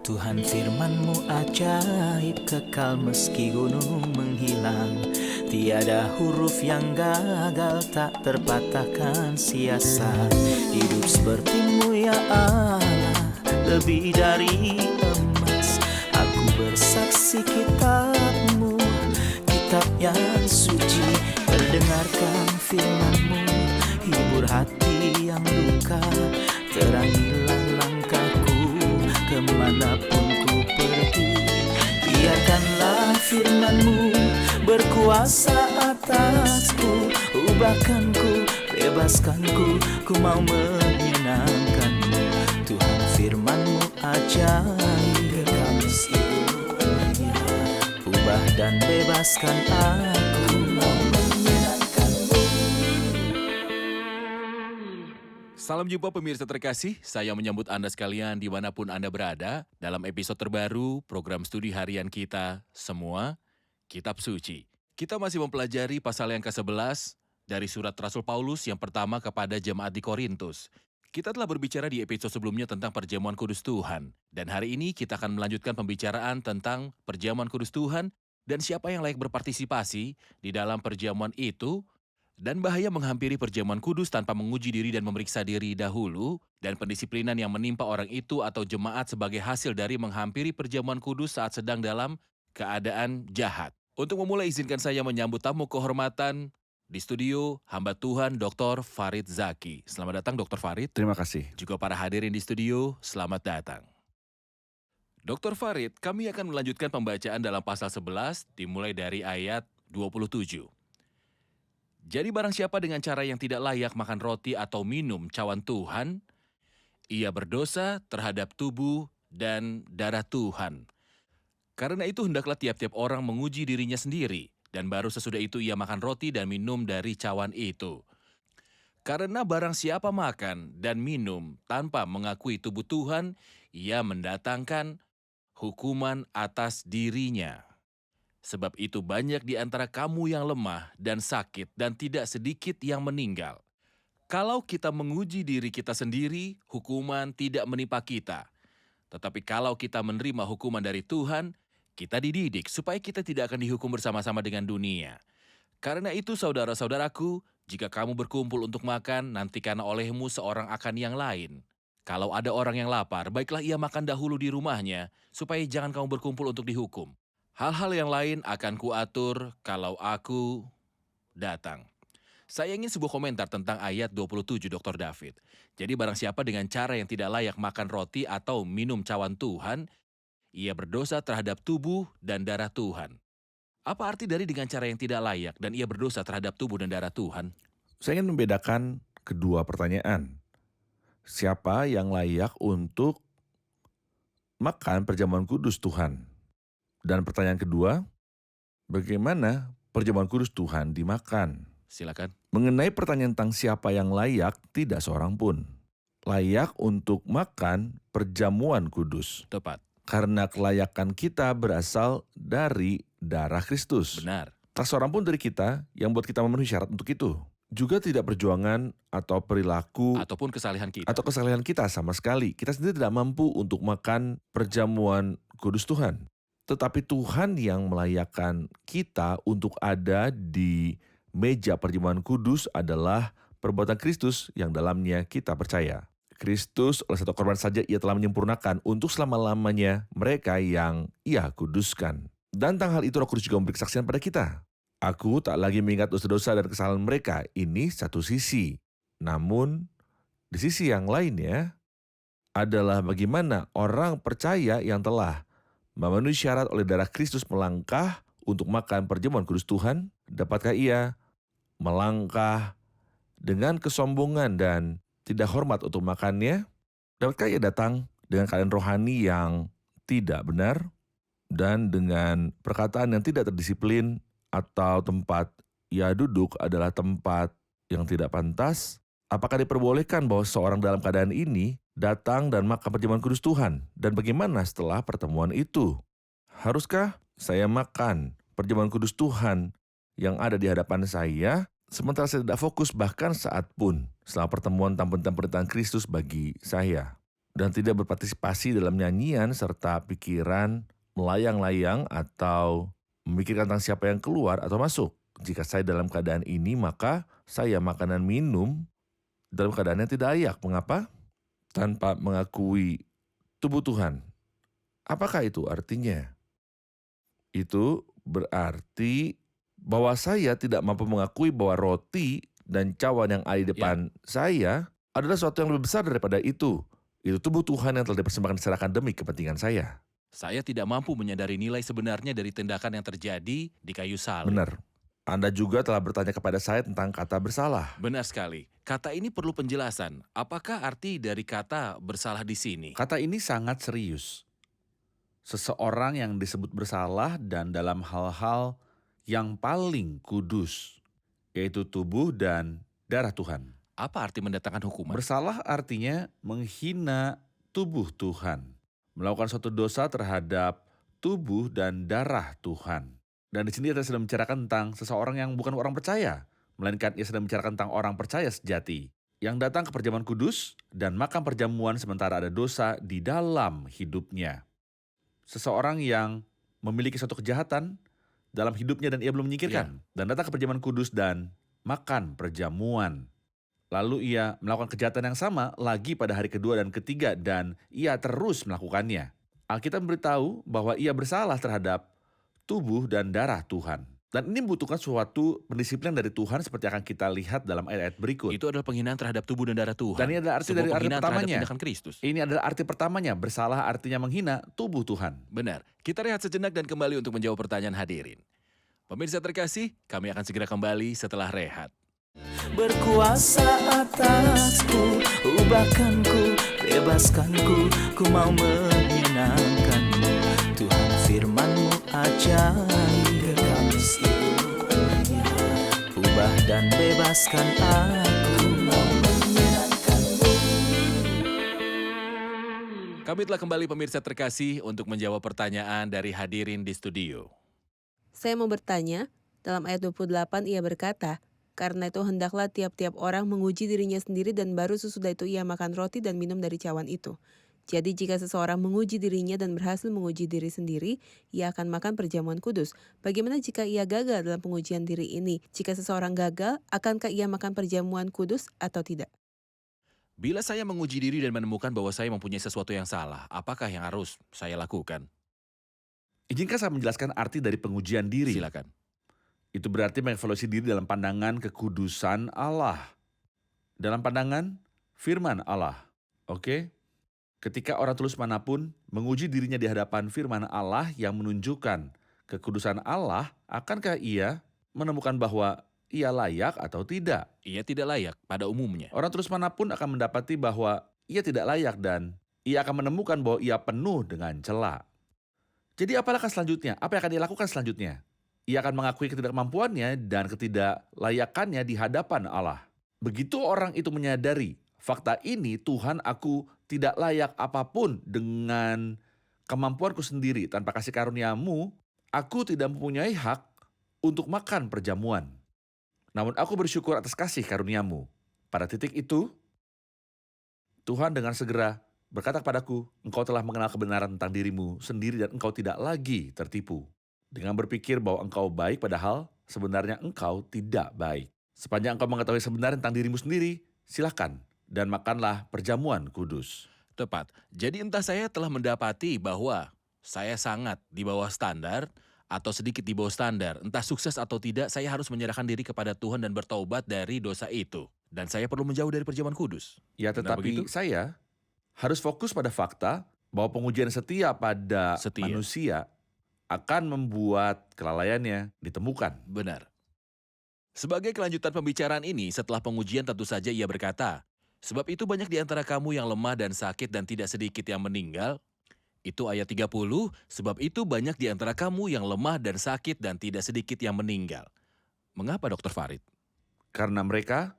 Tuhan firman-Mu ajaib, kekal meski gunung menghilang. Tiada huruf yang gagal, tak terpatahkan sia-sia. Hidup seperti-Mu ya Allah, lebih dari emas. Aku bersaksi kitab-Mu, kitab yang suci. Terdengarkan firman-Mu, hibur hati yang luka. Terangilah langkahku kemanapun ku pergi. Biarkanlah firman-Mu berkuasa atasku. Ubahkanku, bebaskanku, ku mau menyenangkan-Mu. Tuhan firman-Mu ajaib, kekal meski gunung menghilang. Ubah dan bebaskan aku, mau menyenangkan-Mu. Salam jumpa pemirsa terkasih, saya menyambut Anda sekalian dimanapun Anda berada dalam episode terbaru program studi harian kita semua, Kitab Suci. Kita masih mempelajari pasal yang ke-11 dari surat Rasul Paulus yang pertama kepada jemaat di Korintus. Kita telah berbicara di episode sebelumnya tentang perjamuan kudus Tuhan. Dan hari ini kita akan melanjutkan pembicaraan tentang perjamuan kudus Tuhan dan siapa yang layak berpartisipasi di dalam perjamuan itu, dan bahaya menghampiri perjamuan kudus tanpa menguji diri dan memeriksa diri dahulu, dan pendisiplinan yang menimpa orang itu atau jemaat sebagai hasil dari menghampiri perjamuan kudus saat sedang dalam keadaan jahat. Untuk memulai, izinkan saya menyambut tamu kehormatan di studio, hamba Tuhan Dr. Farid Zaki. Selamat datang Dr. Farid. Terima kasih. Juga para hadirin di studio, selamat datang. Dr. Farid, kami akan melanjutkan pembacaan dalam pasal 11 dimulai dari ayat 27. Jadi barang siapa dengan cara yang tidak layak makan roti atau minum cawan Tuhan, ia berdosa terhadap tubuh dan darah Tuhan. Karena itu hendaklah tiap-tiap orang menguji dirinya sendiri, dan baru sesudah itu ia makan roti dan minum dari cawan itu. Karena barang siapa makan dan minum tanpa mengakui tubuh Tuhan, ia mendatangkan hukuman atas dirinya. Sebab itu banyak di antara kamu yang lemah dan sakit dan tidak sedikit yang meninggal. Kalau kita menguji diri kita sendiri, hukuman tidak menimpa kita. Tetapi kalau kita menerima hukuman dari Tuhan, kita dididik supaya kita tidak akan dihukum bersama-sama dengan dunia. Karena itu saudara-saudaraku, jika kamu berkumpul untuk makan, nantikanlah olehmu seorang akan yang lain. Kalau ada orang yang lapar, baiklah ia makan dahulu di rumahnya, supaya jangan kamu berkumpul untuk dihukum. Hal-hal yang lain akan kuatur kalau aku datang. Saya ingin sebuah komentar tentang ayat 27 Dr. David. Jadi barang siapa dengan cara yang tidak layak makan roti atau minum cawan Tuhan, ia berdosa terhadap tubuh dan darah Tuhan. Apa arti dari dengan cara yang tidak layak dan ia berdosa terhadap tubuh dan darah Tuhan? Saya ingin membedakan kedua pertanyaan. Siapa yang layak untuk makan perjamuan kudus Tuhan? Dan pertanyaan kedua, bagaimana perjamuan kudus Tuhan dimakan? Silakan. Mengenai pertanyaan tentang siapa yang layak, tidak seorang pun layak untuk makan perjamuan kudus. Tepat. Karena kelayakan kita berasal dari darah Kristus. Benar. Tak seorang pun dari kita yang buat kita memenuhi syarat untuk itu. Juga tidak perjuangan atau perilaku Ataupun kesalehan kita. atau kesalahan kita sama sekali. Kita sendiri tidak mampu untuk makan perjamuan kudus Tuhan. Tetapi Tuhan yang melayakkan kita untuk ada di meja perjamuan kudus adalah perbuatan Kristus yang dalamnya kita percaya. Kristus oleh satu korban saja ia telah menyempurnakan untuk selama-lamanya mereka yang ia kuduskan. Dan tentang hal itu Roh Kudus juga memberi kesaksian pada kita. Aku tak lagi mengingat dosa-dosa dan kesalahan mereka. Ini satu sisi. Namun di sisi yang lainnya adalah bagaimana orang percaya yang telah memenuhi syarat oleh darah Kristus melangkah untuk makan perjamuan kudus Tuhan, dapatkah ia melangkah dengan kesombongan dan tidak hormat untuk makannya? Dapatkah ia datang dengan keadaan rohani yang tidak benar dan dengan perkataan yang tidak terdisiplin, atau tempat ia duduk adalah tempat yang tidak pantas? Apakah diperbolehkan bahwa seorang dalam keadaan ini datang dan makan perjamuan kudus Tuhan? Dan bagaimana setelah pertemuan itu? Haruskah saya makan perjamuan kudus Tuhan yang ada di hadapan saya, sementara saya tidak fokus bahkan saat pun setelah pertemuan tentang pernyataan Kristus bagi saya? dan tidak berpartisipasi dalam nyanyian serta pikiran melayang-layang atau memikirkan tentang siapa yang keluar atau masuk. Jika saya dalam keadaan ini, maka saya makan dan minum dalam keadaan yang tidak layak. Mengapa? Tanpa mengakui tubuh Tuhan. Apakah itu artinya? Itu berarti bahwa saya tidak mampu mengakui bahwa roti dan cawan yang ada di depan saya adalah sesuatu yang lebih besar daripada itu. Itu tubuh Tuhan yang telah dipersembahkan diserahkan demi kepentingan saya. Saya tidak mampu menyadari nilai sebenarnya dari tindakan yang terjadi di kayu salib. Benar. Anda juga telah bertanya kepada saya tentang kata bersalah. Benar sekali. Kata ini perlu penjelasan. Apakah arti dari kata bersalah di sini? Kata ini sangat serius. Seseorang yang disebut bersalah dan dalam hal-hal yang paling kudus, yaitu tubuh dan darah Tuhan. Apa arti mendatangkan hukuman? Bersalah artinya menghina tubuh Tuhan, melakukan suatu dosa terhadap tubuh dan darah Tuhan. Dan di sini kita sedang membicarakan tentang seseorang yang bukan orang percaya, melainkan ia sedang membicarakan tentang orang percaya sejati, yang datang ke perjamuan kudus dan makan perjamuan sementara ada dosa di dalam hidupnya. Seseorang yang memiliki suatu kejahatan dalam hidupnya dan ia belum menyingkirkan, dan datang ke perjamuan kudus dan makan perjamuan. Lalu ia melakukan kejahatan yang sama lagi pada hari kedua dan ketiga dan ia terus melakukannya. Alkitab memberitahu bahwa ia bersalah terhadap tubuh dan darah Tuhan. Dan ini membutuhkan suatu pendisiplinan dari Tuhan seperti akan kita lihat dalam ayat-ayat berikut. Itu adalah penghinaan terhadap tubuh dan darah Tuhan. Dan ini adalah arti Sebuah dari arti penghinaan terhadap pertamanya. tindakan Kristus. Ini adalah arti pertamanya, bersalah artinya menghina tubuh Tuhan. Benar. Kita rehat sejenak dan kembali untuk menjawab pertanyaan hadirin. Pemirsa terkasih, kami akan segera kembali setelah rehat. Berkuasa atasku, ubahkanku, bebaskanku, ku mau menyenangkanmu. Tuhan firman-Mu ajaib, kekal meskipun ubah dan bebaskan aku, mau menyenangkanmu. Kami telah kembali pemirsa terkasih untuk menjawab pertanyaan dari hadirin di studio. Saya mau bertanya, dalam ayat 28 ia berkata, karena itu hendaklah tiap-tiap orang menguji dirinya sendiri dan baru sesudah itu ia makan roti dan minum dari cawan itu. Jadi jika seseorang menguji dirinya dan berhasil menguji diri sendiri, ia akan makan perjamuan kudus. Bagaimana jika ia gagal dalam pengujian diri ini? Jika seseorang gagal, akankah ia makan perjamuan kudus atau tidak? Bila saya menguji diri dan menemukan bahwa saya mempunyai sesuatu yang salah, apakah yang harus saya lakukan? Izinkan saya menjelaskan arti dari pengujian diri. Silakan. Itu berarti mengevaluasi diri dalam pandangan kekudusan Allah. Dalam pandangan firman Allah. Oke? Ketika orang tulus manapun menguji dirinya di hadapan firman Allah yang menunjukkan kekudusan Allah, akankah ia menemukan bahwa ia layak atau tidak? Ia tidak layak pada umumnya. Orang tulus manapun akan mendapati bahwa ia tidak layak dan ia akan menemukan bahwa ia penuh dengan cela. Jadi apakah selanjutnya? Apa yang akan dia lakukan selanjutnya? Ia akan mengakui ketidakmampuannya dan ketidaklayakannya di hadapan Allah. Begitu orang itu menyadari fakta ini, Tuhan, aku tidak layak apapun dengan kemampuanku sendiri. Tanpa kasih karunia-Mu, aku tidak mempunyai hak untuk makan perjamuan. Namun aku bersyukur atas kasih karunia-Mu. Pada titik itu, Tuhan dengan segera berkata kepadaku, engkau telah mengenal kebenaran tentang dirimu sendiri dan engkau tidak lagi tertipu. Dengan berpikir bahwa engkau baik padahal sebenarnya engkau tidak baik. Sepanjang engkau mengetahui sebenarnya tentang dirimu sendiri, silakan dan makanlah perjamuan kudus. Tepat. Jadi entah saya telah mendapati bahwa saya sangat di bawah standar atau sedikit di bawah standar. Entah sukses atau tidak, saya harus menyerahkan diri kepada Tuhan dan bertaubat dari dosa itu. Dan saya perlu menjauh dari perjamuan kudus. Ya, Benar tetapi begitu? saya harus fokus pada fakta bahwa pengujian setia pada Setia. manusia akan membuat kelalaiannya ditemukan. Benar. Sebagai kelanjutan pembicaraan ini, setelah pengujian tentu saja ia berkata, sebab itu banyak di antara kamu yang lemah dan sakit dan tidak sedikit yang meninggal. Itu ayat 30, sebab itu banyak di antara kamu yang lemah dan sakit dan tidak sedikit yang meninggal. Mengapa Dr. Farid? Karena mereka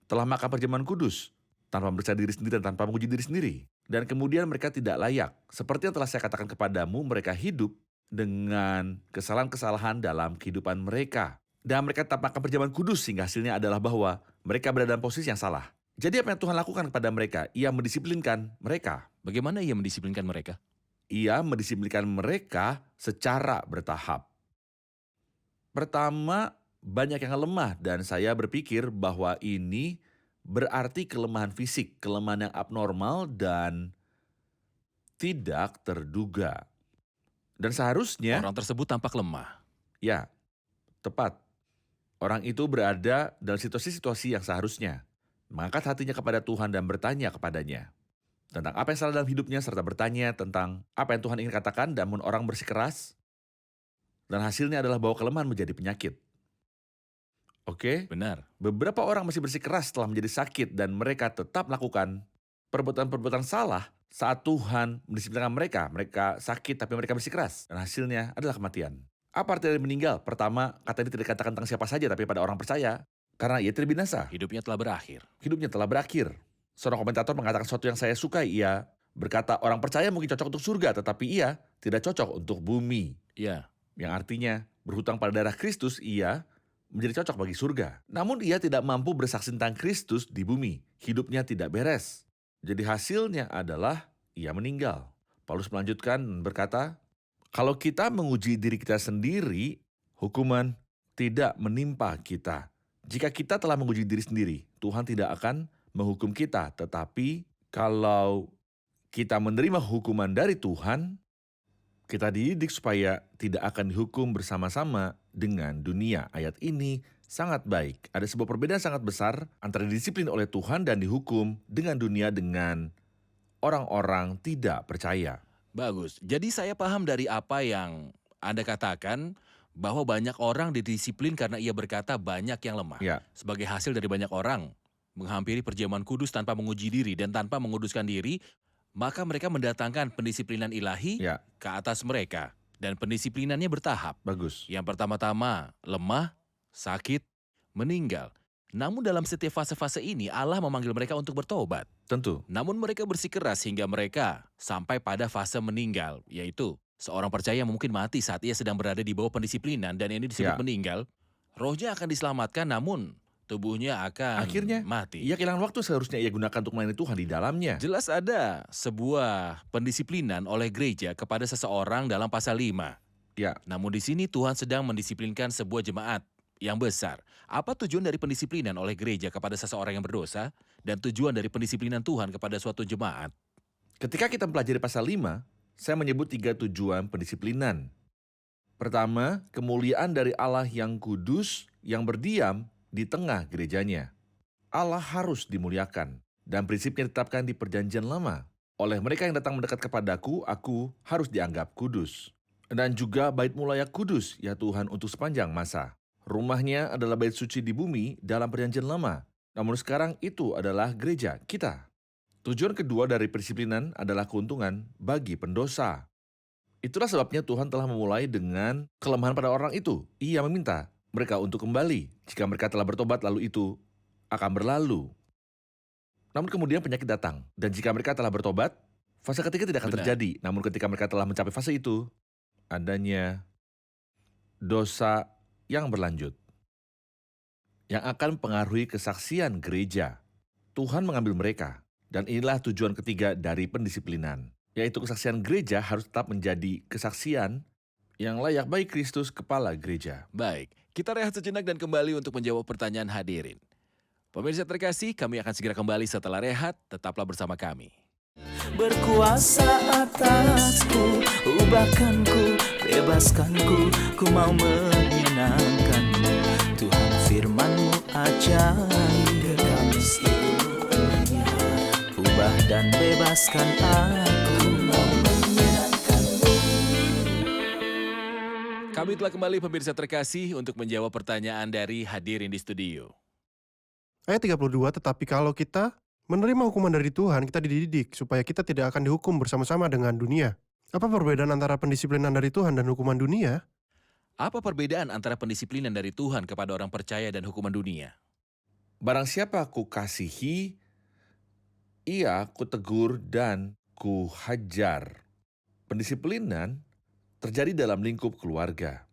telah makan perjamuan kudus tanpa memeriksa diri sendiri dan tanpa menguji diri sendiri. Dan kemudian mereka tidak layak. Seperti yang telah saya katakan kepadamu, mereka hidup dengan kesalahan-kesalahan dalam kehidupan mereka. Dan mereka tetap makan perjamuan kudus sehingga hasilnya adalah bahwa mereka berada dalam posisi yang salah. Jadi apa yang Tuhan lakukan kepada mereka? Ia mendisiplinkan mereka. Bagaimana ia mendisiplinkan mereka? Ia mendisiplinkan mereka secara bertahap. Pertama, banyak yang lemah dan saya berpikir bahwa ini berarti kelemahan fisik, kelemahan yang abnormal dan tidak terduga. Dan seharusnya, Orang tersebut tampak lemah. ya, tepat. Orang itu berada dalam situasi-situasi yang seharusnya mengangkat hatinya kepada Tuhan dan bertanya kepadanya tentang apa yang salah dalam hidupnya serta bertanya tentang apa yang Tuhan ingin katakan, namun orang bersikeras dan hasilnya adalah bahwa kelemahan menjadi penyakit. Oke? Benar. Beberapa orang masih bersikeras setelah menjadi sakit dan mereka tetap melakukan perbuatan-perbuatan salah saat Tuhan mendisiplinkan mereka. Mereka sakit tapi mereka bersikeras dan hasilnya adalah kematian. Apa arti dari meninggal? Pertama, kata ini tidak dikatakan tentang siapa saja tapi pada orang percaya karena ia tidak binasa. Hidupnya telah berakhir. Hidupnya telah berakhir. Seorang komentator mengatakan sesuatu yang saya sukai. Ia berkata orang percaya mungkin cocok untuk surga tetapi ia tidak cocok untuk bumi. Ya, Yang artinya berhutang pada darah Kristus ia menjadi cocok bagi surga. Namun ia tidak mampu bersaksi tentang Kristus di bumi. Hidupnya tidak beres. Jadi hasilnya adalah ia meninggal. Paulus melanjutkan dan berkata, kalau kita menguji diri kita sendiri, hukuman tidak menimpa kita. Jika kita telah menguji diri sendiri, Tuhan tidak akan menghukum kita. Tetapi kalau kita menerima hukuman dari Tuhan, kita dididik supaya tidak akan dihukum bersama-sama dengan dunia. Ayat ini sangat baik. Ada sebuah perbedaan sangat besar antara didisiplin oleh Tuhan dan dihukum dengan dunia dengan orang-orang tidak percaya. bagus. Jadi saya paham dari apa yang Anda katakan bahwa banyak orang didisiplin karena ia berkata banyak yang lemah. Ya, Sebagai hasil dari banyak orang menghampiri perjamuan kudus tanpa menguji diri dan tanpa menguduskan diri, maka mereka mendatangkan pendisiplinan ilahi ya, ke atas mereka. Dan pendisiplinannya bertahap. bagus. Yang pertama-tama, lemah, sakit, meninggal. Namun dalam setiap fase-fase ini Allah memanggil mereka untuk bertobat. Tentu. Namun mereka bersikeras hingga mereka sampai pada fase meninggal, yaitu seorang percaya mungkin mati saat ia sedang berada di bawah pendisiplinan dan ini disebut Ya. meninggal. Rohnya akan diselamatkan namun tubuhnya akan Akhirnya, mati. ia kehilangan waktu seharusnya ia gunakan untuk melayani Tuhan di dalamnya. Jelas ada sebuah pendisiplinan oleh gereja kepada seseorang dalam pasal 5. Ya, Namun di sini Tuhan sedang mendisiplinkan sebuah jemaat yang besar. Apa tujuan dari pendisiplinan oleh gereja kepada seseorang yang berdosa dan tujuan dari pendisiplinan Tuhan kepada suatu jemaat? ketika kita mempelajari pasal 5, saya menyebut 3 tujuan pendisiplinan. Pertama, kemuliaan dari Allah yang kudus yang berdiam di tengah gerejanya. Allah harus dimuliakan dan prinsipnya ditetapkan di perjanjian lama. Oleh mereka yang datang mendekat kepadaku, aku harus dianggap kudus. Dan juga bait mulaya kudus, ya Tuhan untuk sepanjang masa. Rumahnya adalah bait suci di bumi dalam perjanjian lama. Namun sekarang itu adalah gereja kita. Tujuan kedua dari pendisiplinan adalah keuntungan bagi pendosa. Itulah sebabnya Tuhan telah memulai dengan kelemahan pada orang itu. Ia meminta mereka untuk kembali. Jika mereka telah bertobat, lalu itu akan berlalu. Namun kemudian penyakit datang. Dan jika mereka telah bertobat, fase ketiga tidak akan Benar. terjadi. Namun ketika mereka telah mencapai fase itu, adanya dosa yang berlanjut. Yang akan mempengaruhi kesaksian gereja. Tuhan mengambil mereka. Dan inilah tujuan ketiga dari pendisiplinan. Yaitu kesaksian gereja harus tetap menjadi kesaksian yang layak bagi Kristus kepala gereja. Baik, kita rehat sejenak dan kembali untuk menjawab pertanyaan hadirin. Pemirsa terkasih, kami akan segera kembali setelah rehat. Tetaplah bersama kami. Berkuasa atasku, ubahkanku, bebaskanku, ku mau menyenangkanmu. Tuhan firman-Mu ajaib, kekal seluruhnya. Ubah dan bebaskan aku, mau menyenangkanmu. Kami telah kembali pemirsa terkasih untuk menjawab pertanyaan dari hadirin di studio. Ayat 32, tetapi kalau kita menerima hukuman dari Tuhan, kita dididik supaya kita tidak akan dihukum bersama-sama dengan dunia. Apa perbedaan antara pendisiplinan dari Tuhan dan hukuman dunia? Apa perbedaan antara pendisiplinan dari Tuhan kepada orang percaya dan hukuman dunia? Barang siapa ku kasihi, ia ku tegur dan ku hajar. Pendisiplinan terjadi dalam lingkup keluarga.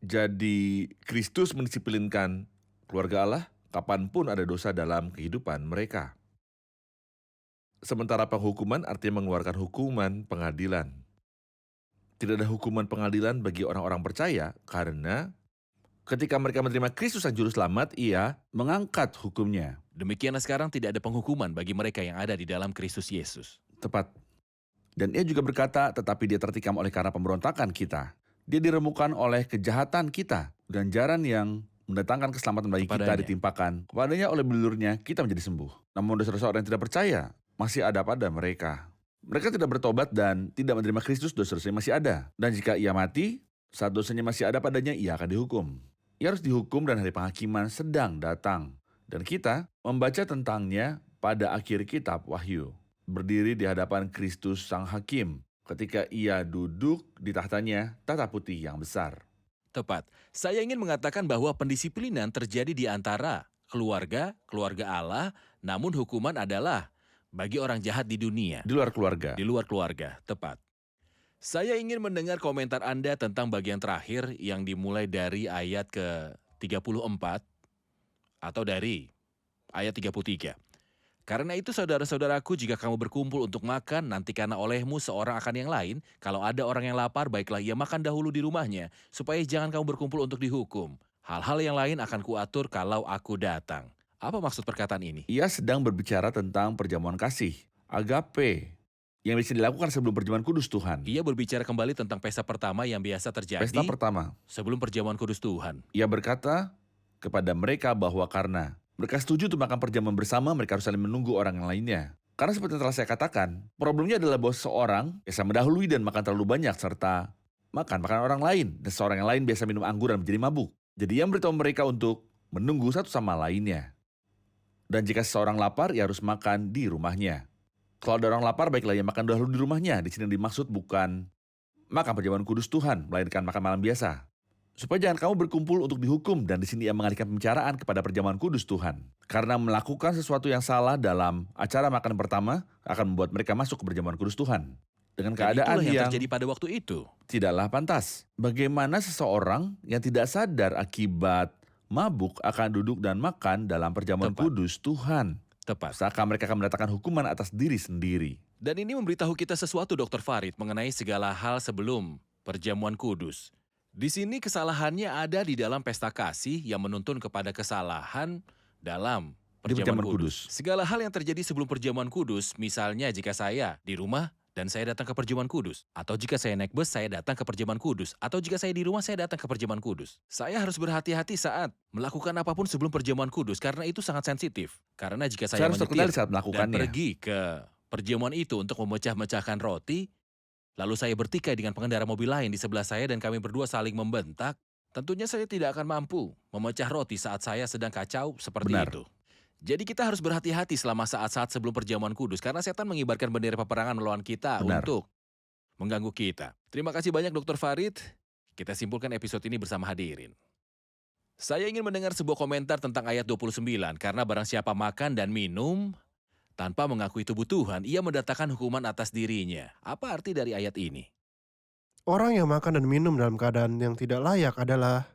Jadi Kristus mendisiplinkan keluarga Allah, kapanpun ada dosa dalam kehidupan mereka. Sementara penghukuman artinya mengeluarkan hukuman pengadilan. Tidak ada hukuman pengadilan bagi orang-orang percaya karena ketika mereka menerima Kristus Sang Juru Selamat, Ia mengangkat hukumnya. Demikianlah sekarang tidak ada penghukuman bagi mereka yang ada di dalam Kristus Yesus. Tepat. Dan Ia juga berkata, tetapi Dia tertikam oleh karena pemberontakan kita. Dia diremukan oleh kejahatan kita. Ganjaran yang mendatangkan keselamatan bagi kita Kepadanya. ditimpakan. Kepadanya oleh bilurnya kita menjadi sembuh. Namun dosa-dosa orang yang tidak percaya masih ada pada mereka. Mereka tidak bertobat dan tidak menerima Kristus, dosa-dosanya masih ada. Dan jika ia mati, saat dosanya masih ada padanya, ia akan dihukum. Ia harus dihukum dan hari penghakiman sedang datang. Dan kita membaca tentangnya pada akhir kitab Wahyu. Berdiri di hadapan Kristus Sang Hakim ketika ia duduk di tahtanya, tahta putih yang besar. Tepat. Saya ingin mengatakan bahwa pendisiplinan terjadi di antara keluarga Allah, namun hukuman adalah bagi orang jahat di dunia. Di luar keluarga. Di luar keluarga, tepat. Saya ingin mendengar komentar Anda tentang bagian terakhir yang dimulai dari ayat ke-34 atau dari ayat 33. Karena itu saudara-saudaraku, jika kamu berkumpul untuk makan, nantikanlah olehmu seorang akan yang lain. Kalau ada orang yang lapar, baiklah ia makan dahulu di rumahnya, supaya jangan kamu berkumpul untuk dihukum. Hal-hal yang lain akan kuatur kalau aku datang. Apa maksud perkataan ini? Ia sedang berbicara tentang perjamuan kasih, agape, yang bisa dilakukan sebelum perjamuan kudus Tuhan. Ia berbicara kembali tentang pesta pertama yang biasa terjadi Pesta pertama. sebelum perjamuan kudus Tuhan. Ia berkata kepada mereka bahwa karena mereka setuju untuk makan perjamuan bersama, mereka harus saling menunggu orang yang lainnya. Karena seperti yang telah saya katakan, problemnya adalah bahwa seseorang biasa mendahului dan makan terlalu banyak serta makan makanan orang lain. Dan seorang yang lain biasa minum anggur dan menjadi mabuk. Jadi ia memberitahu mereka untuk menunggu satu sama lainnya. Dan jika seseorang lapar, ia harus makan di rumahnya. Kalau ada orang lapar, baiklah ia makan dahulu di rumahnya. Di sini yang dimaksud bukan makan perjamuan kudus Tuhan, melainkan makan malam biasa. Supaya jangan kamu berkumpul untuk dihukum, dan di sini ia mengalihkan pembicaraan kepada perjamuan kudus Tuhan. Karena melakukan sesuatu yang salah dalam acara makan pertama akan membuat mereka masuk ke perjamuan kudus Tuhan. Dengan Dan keadaan itulah yang yang terjadi pada waktu itu. tidaklah pantas. Bagaimana seseorang yang tidak sadar akibat mabuk akan duduk dan makan dalam perjamuan Tepat. kudus Tuhan. Tepat. Seakan mereka akan mendatangkan hukuman atas diri sendiri. Dan ini memberitahu kita sesuatu, Dr. Farid, mengenai segala hal sebelum perjamuan kudus. Di sini kesalahannya ada di dalam pesta kasih yang menuntun kepada kesalahan dalam Di perjamuan perjamuan kudus. kudus. Segala hal yang terjadi sebelum perjamuan kudus, misalnya jika saya di rumah dan saya datang ke perjamuan kudus, atau jika saya naik bus saya datang ke perjamuan kudus, atau jika saya di rumah saya datang ke perjamuan kudus. Saya harus berhati-hati saat melakukan apapun sebelum perjamuan kudus karena itu sangat sensitif. Karena jika saya Saya harus terkendali menyetir saat dan melakukannya. pergi ke perjamuan itu untuk memecah-mecahkan roti, lalu saya bertikai dengan pengendara mobil lain di sebelah saya dan kami berdua saling membentak, tentunya saya tidak akan mampu memecah roti saat saya sedang kacau seperti Benar. itu. Jadi kita harus berhati-hati selama saat-saat sebelum perjamuan kudus karena setan mengibarkan bendera peperangan melawan kita Benar. untuk mengganggu kita. Terima kasih banyak Dr. Farid. Kita simpulkan episode ini bersama hadirin. Saya ingin mendengar sebuah komentar tentang ayat 29 karena barang siapa makan dan minum tanpa mengakui tubuh Tuhan, ia mendatangkan hukuman atas dirinya. Apa arti dari ayat ini? Orang yang makan dan minum dalam keadaan yang tidak layak adalah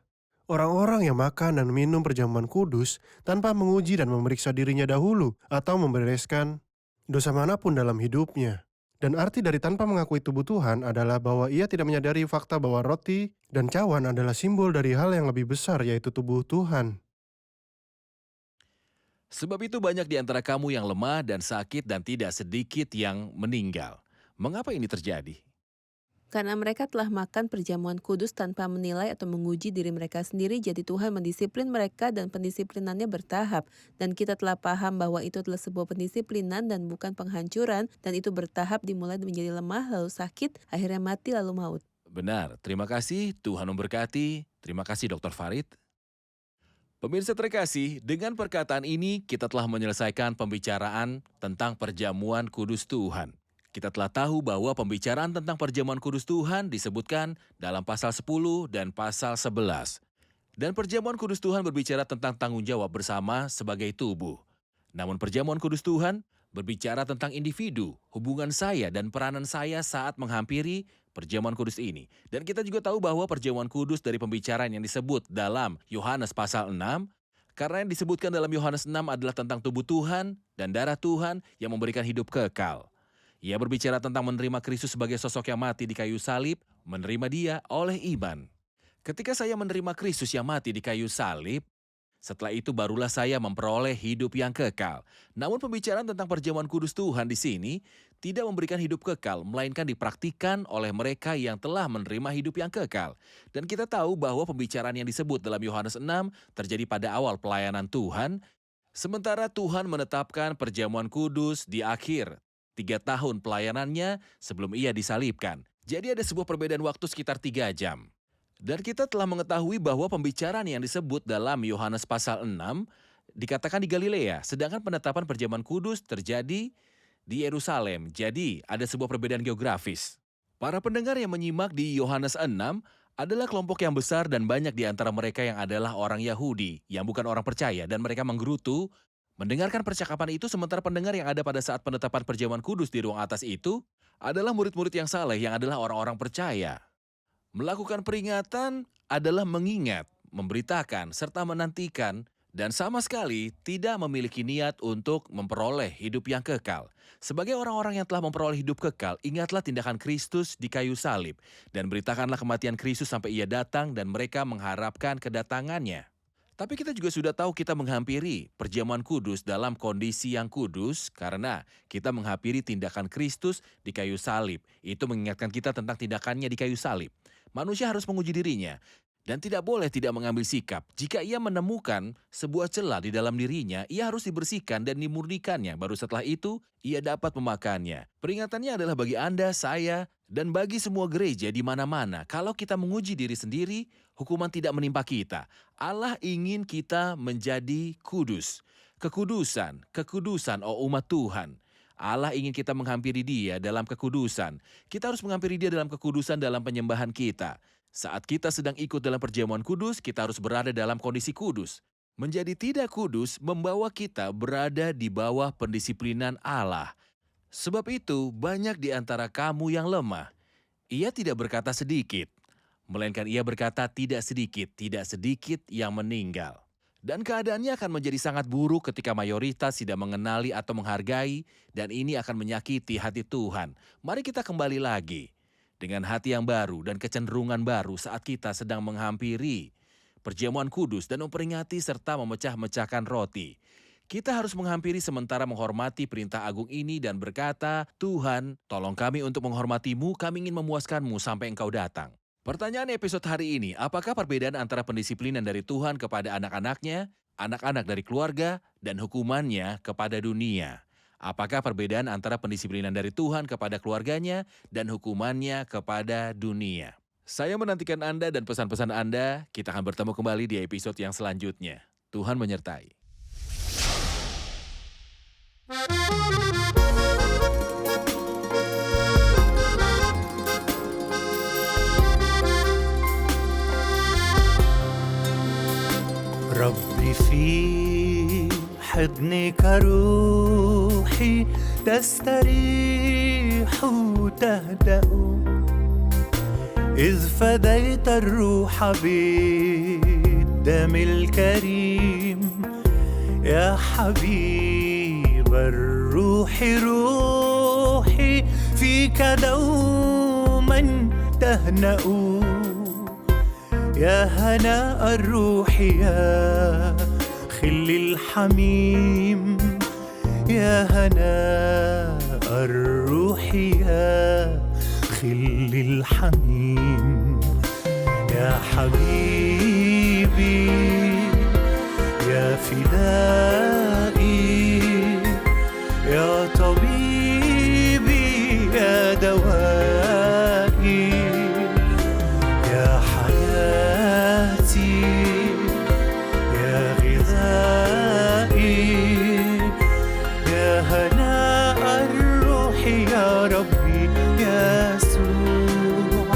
orang-orang yang makan dan minum perjamuan kudus tanpa menguji dan memeriksa dirinya dahulu atau membereskan dosa manapun dalam hidupnya. Dan arti dari tanpa mengakui tubuh Tuhan adalah bahwa ia tidak menyadari fakta bahwa roti dan cawan adalah simbol dari hal yang lebih besar, yaitu tubuh Tuhan. Sebab itu banyak di antara kamu yang lemah dan sakit dan tidak sedikit yang meninggal. Mengapa ini terjadi? Karena mereka telah makan perjamuan kudus tanpa menilai atau menguji diri mereka sendiri, jadi Tuhan mendisiplin mereka dan pendisiplinannya bertahap. Dan kita telah paham bahwa itu adalah sebuah pendisiplinan dan bukan penghancuran, dan itu bertahap dimulai menjadi lemah, lalu sakit, akhirnya mati, lalu maut. Benar, terima kasih. Tuhan memberkati. Terima kasih Dr. Farid. Pemirsa terkasih, dengan perkataan ini kita telah menyelesaikan pembicaraan tentang perjamuan kudus Tuhan. Kita telah tahu bahwa pembicaraan tentang perjamuan kudus Tuhan disebutkan dalam pasal 10 dan pasal 11. Dan perjamuan kudus Tuhan berbicara tentang tanggung jawab bersama sebagai tubuh. Namun perjamuan kudus Tuhan berbicara tentang individu, hubungan saya dan peranan saya saat menghampiri perjamuan kudus ini. Dan kita juga tahu bahwa perjamuan kudus dari pembicaraan yang disebut dalam Yohanes pasal 6, Karena yang disebutkan dalam Yohanes 6 adalah tentang tubuh Tuhan dan darah Tuhan yang memberikan hidup kekal. Ia berbicara tentang menerima Kristus sebagai sosok yang mati di kayu salib, menerima Dia oleh iman. Ketika saya menerima Kristus yang mati di kayu salib, setelah itu barulah saya memperoleh hidup yang kekal. Namun pembicaraan tentang perjamuan kudus Tuhan di sini tidak memberikan hidup kekal, melainkan dipraktikkan oleh mereka yang telah menerima hidup yang kekal. Dan kita tahu bahwa pembicaraan yang disebut dalam Yohanes 6 terjadi pada awal pelayanan Tuhan, sementara Tuhan menetapkan perjamuan kudus di akhir 3 tahun pelayanannya sebelum Ia disalibkan. Jadi ada sebuah perbedaan waktu sekitar 3 jam. Dan kita telah mengetahui bahwa pembicaraan yang disebut dalam Yohanes pasal 6 dikatakan di Galilea, sedangkan penetapan perjamuan kudus terjadi di Yerusalem. Jadi ada sebuah perbedaan geografis. Para pendengar yang menyimak di Yohanes 6 adalah kelompok yang besar dan banyak di antara mereka yang adalah orang Yahudi, yang bukan orang percaya, dan mereka menggerutu mendengarkan percakapan itu, sementara pendengar yang ada pada saat penetapan perjamuan kudus di ruang atas itu adalah murid-murid yang saleh yang adalah orang-orang percaya. Melakukan peringatan adalah mengingat, memberitakan, serta menantikan, dan sama sekali tidak memiliki niat untuk memperoleh hidup yang kekal. Sebagai orang-orang yang telah memperoleh hidup kekal, ingatlah tindakan Kristus di kayu salib, dan beritakanlah kematian Kristus sampai Ia datang dan mereka mengharapkan kedatangannya. Tapi kita juga sudah tahu kita menghampiri perjamuan kudus dalam kondisi yang kudus karena kita menghampiri tindakan Kristus di kayu salib. Itu mengingatkan kita tentang tindakannya di kayu salib. Manusia harus menguji dirinya dan tidak boleh tidak mengambil sikap. Jika ia menemukan sebuah celah di dalam dirinya, ia harus dibersihkan dan dimurnikannya. Baru setelah itu, ia dapat memakannya. Peringatannya adalah bagi Anda, saya, dan bagi semua gereja di mana-mana. Kalau kita menguji diri sendiri, hukuman tidak menimpa kita. Allah ingin kita menjadi kudus. Kekudusan, oh umat Tuhan. Allah ingin kita menghampiri Dia dalam kekudusan. Kita harus menghampiri Dia dalam kekudusan dalam penyembahan kita. Saat kita sedang ikut dalam perjamuan kudus, kita harus berada dalam kondisi kudus. Menjadi tidak kudus membawa kita berada di bawah pendisiplinan Allah. Sebab itu, banyak di antara kamu yang lemah. Ia tidak berkata sedikit, melainkan ia berkata tidak sedikit yang meninggal. Dan keadaannya akan menjadi sangat buruk ketika mayoritas tidak mengenali atau menghargai, dan ini akan menyakiti hati Tuhan. Mari kita kembali lagi dengan hati yang baru dan kecenderungan baru saat kita sedang menghampiri perjamuan kudus dan memperingati serta memecah-mecahkan roti. Kita harus menghampiri sementara menghormati perintah agung ini dan berkata, Tuhan, tolong kami untuk menghormati-Mu, kami ingin memuaskan-Mu sampai Engkau datang. Pertanyaan episode hari ini, apakah perbedaan antara pendisiplinan dari Tuhan kepada anak-anaknya, anak-anak dari keluarga, dan hukumannya kepada dunia? Apakah perbedaan antara pendisiplinan dari Tuhan kepada keluarganya dan hukumannya kepada dunia? Saya menantikan Anda dan pesan-pesan Anda. Kita akan bertemu kembali di episode yang selanjutnya. Tuhan menyertai. ربي في حضنك روحي تستريح وتهدأ إذ فديت الروح بالدم الكريم يا حبيب الروح روحي فيك دوما تهنأ يا هناء الروح يا خل الحميم يا هناء الروح يا خل الحميم يا حبيبي يا فدائي يا طبيبي يا دوائي يا حياتي يا غذائي يا هناء الروح يا ربي يسوع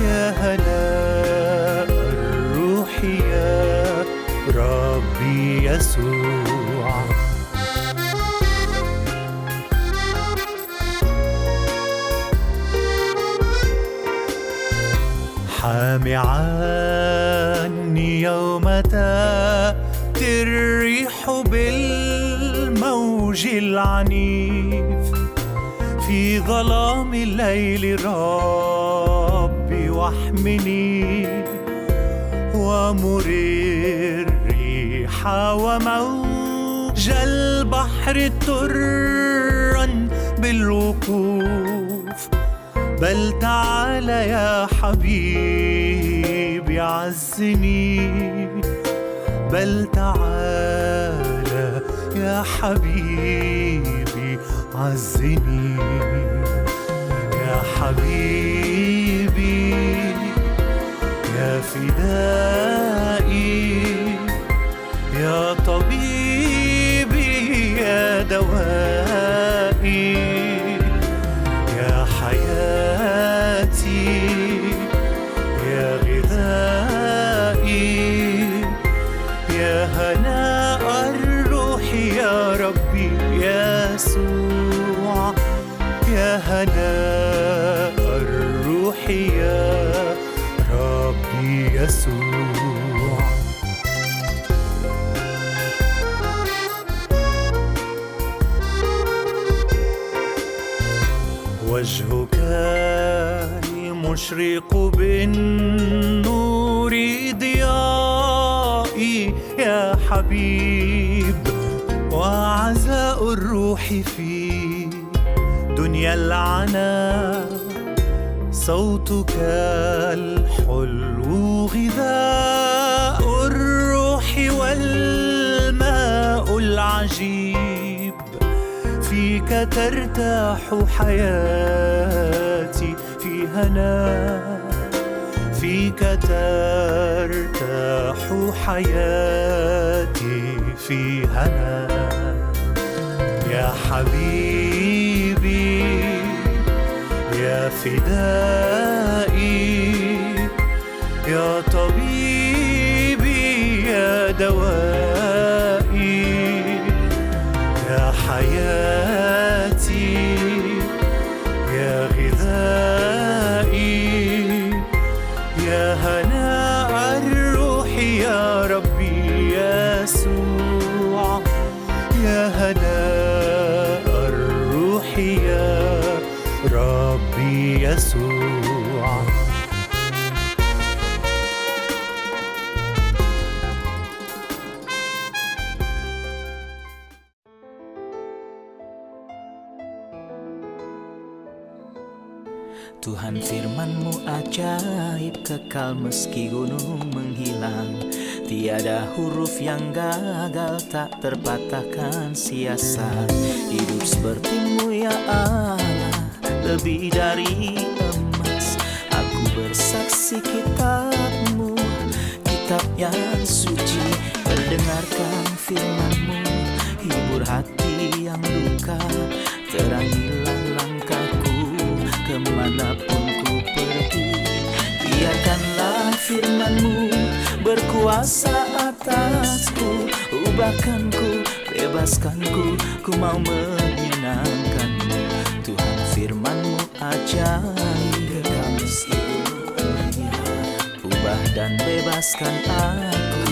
يا هناء الروح يا ربي يسوع حامي عني يوم تأتي بالموج العنيف في ظلام الليل ربي واحمني ومر الريح وموج البحر ترا بالوقوف بل تعال يا حبيبي عزني بل تعال يا حبيبي عزني يا حبيبي يا فدائي يا طبيبي يا دوائي يا حياتي يا غذائي يا هناء الروح يا ربي يسوع يا هناء الروح يا ربي يسوع وجهك المشرق بالنور ضيائي يا حبيب وعزاء الروح في دنيا العنا صوتك الحلو غذاء الروح والماء العجيب فيك ترتاح حياتي في هنا فيك ترتاح حياتي في هنا يا حبيبي يا فدائي يا طبيبي يا دوائي يا حياتي يا غذائي يا هناء الروح يا ربي يسوع يا هناء الروح يا ربي يسوع Tuhan firman-Mu ajaib kekal meski gunung menghilang. Tiada huruf yang gagal tak terpatahkan siasat. Hidup seperti-Mu ya Allah lebih dari emas. Aku bersaksi kitab-Mu, kitab yang suci. Mendengarkan firman-Mu, hibur hati yang luka. Terangilah langkahku kemanapun ku pergi. Biarkanlah firman-Mu berkuasa atasku. Ubahkanku, bebaskanku, ku mau menyenangkan-Mu. Tuhan firman-Mu ajaib, ubah dan bebaskan aku.